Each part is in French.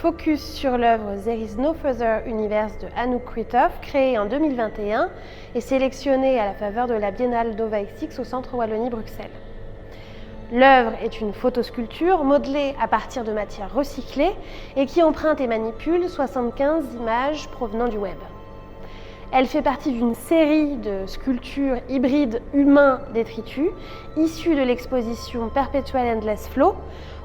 focus sur l'œuvre There is no further universe de Anouk Kruithof, créée en 2021 et sélectionnée à la faveur de la Biennale Nova XX au Centre Wallonie-Bruxelles. L'œuvre est une photosculpture modelée à partir de matières recyclées et qui emprunte et manipule 75 images provenant du web. Elle fait partie d'une série de sculptures hybrides humains-détritus issues de l'exposition Perpetual Endless Flow,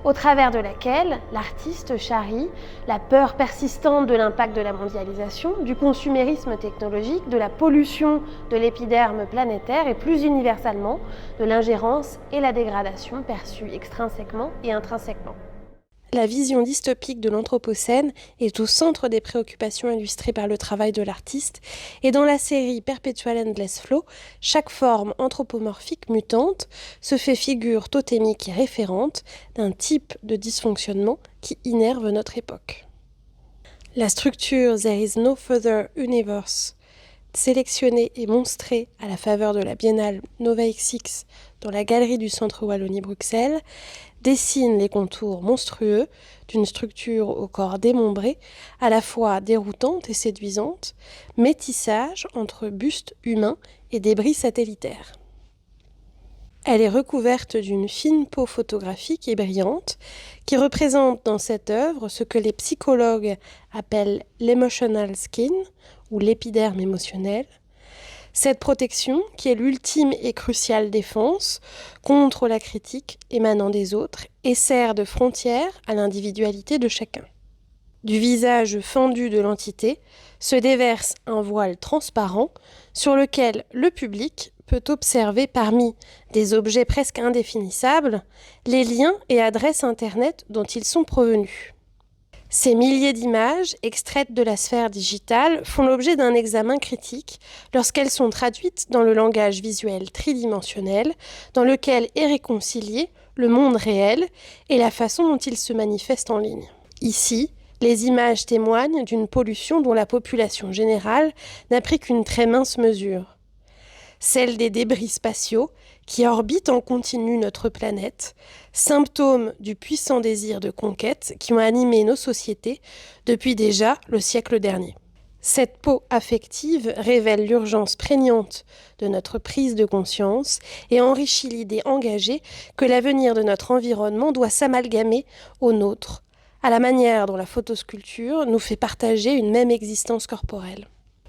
au travers de laquelle l'artiste charrie la peur persistante de l'impact de la mondialisation, du consumérisme technologique, de la pollution de l'épiderme planétaire et plus universellement de l'ingérence et la dégradation perçues extrinsèquement et intrinsèquement. La vision dystopique de l'Anthropocène est au centre des préoccupations illustrées par le travail de l'artiste, et dans la série Perpetual Endless Flow, chaque forme anthropomorphique mutante se fait figure totémique et référente d'un type de dysfonctionnement qui innerve notre époque. La structure There is no further universe, sélectionnée et monstrée à la faveur de la Biennale Nova XX dans la galerie du Centre Wallonie-Bruxelles, dessine les contours monstrueux d'une structure au corps démembré, à la fois déroutante et séduisante, métissage entre buste humain et débris satellitaires. Elle est recouverte d'une fine peau photographique et brillante qui représente dans cette œuvre ce que les psychologues appellent l'emotional skin ou l'épiderme émotionnel. Cette protection, qui est l'ultime et cruciale défense contre la critique émanant des autres et sert de frontière à l'individualité de chacun. Du visage fendu de l'entité se déverse un voile transparent sur lequel le public peut observer parmi des objets presque indéfinissables les liens et adresses Internet dont ils sont provenus. Ces milliers d'images, extraites de la sphère digitale, font l'objet d'un examen critique lorsqu'elles sont traduites dans le langage visuel tridimensionnel, dans lequel est réconcilié le monde réel et la façon dont il se manifeste en ligne. Ici, les images témoignent d'une pollution dont la population générale n'a pris qu'une très mince mesure. Celle des débris spatiaux qui orbitent en continu notre planète, symptôme du puissant désir de conquête qui ont animé nos sociétés depuis déjà le siècle dernier. Cette peau affective révèle l'urgence prégnante de notre prise de conscience et enrichit l'idée engagée que l'avenir de notre environnement doit s'amalgamer au nôtre, à la manière dont la photosculpture nous fait partager une même existence corporelle.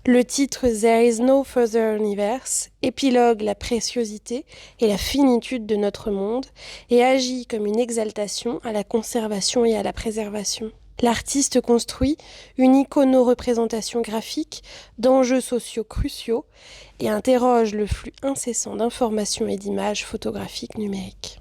Le titre There is no further universe épilogue la préciosité et la finitude de notre monde et agit comme une exaltation à la conservation et à la préservation. L'artiste construit une icono-représentation graphique d'enjeux sociaux cruciaux et interroge le flux incessant d'informations et d'images photographiques numériques.